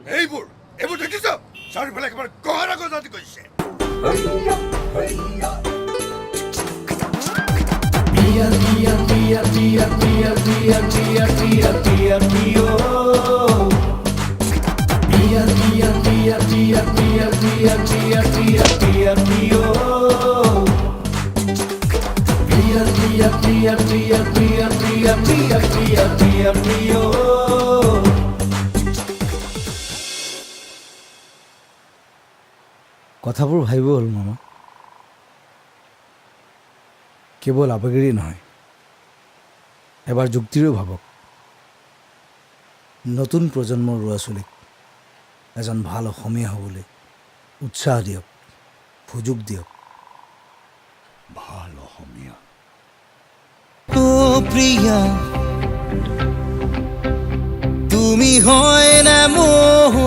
এইবোৰ এইবোৰ দেখিছ চাৰিওফালে একেবাৰে গহৰা গজাতি কৰিছে কথাবোৰ ভাবিব হ'ল মামা কেৱল আবেগেৰে নহয় এবাৰ যুক্তিৰেও ভাবক নতুন প্ৰজন্মৰ ল'ৰা ছোৱালীক এজন ভাল অসমীয়া হ'বলৈ উৎসাহ দিয়ক সুযোগ দিয়ক ভাল অসমীয়া ও প্ৰিয়া তুমি হয় না মোহ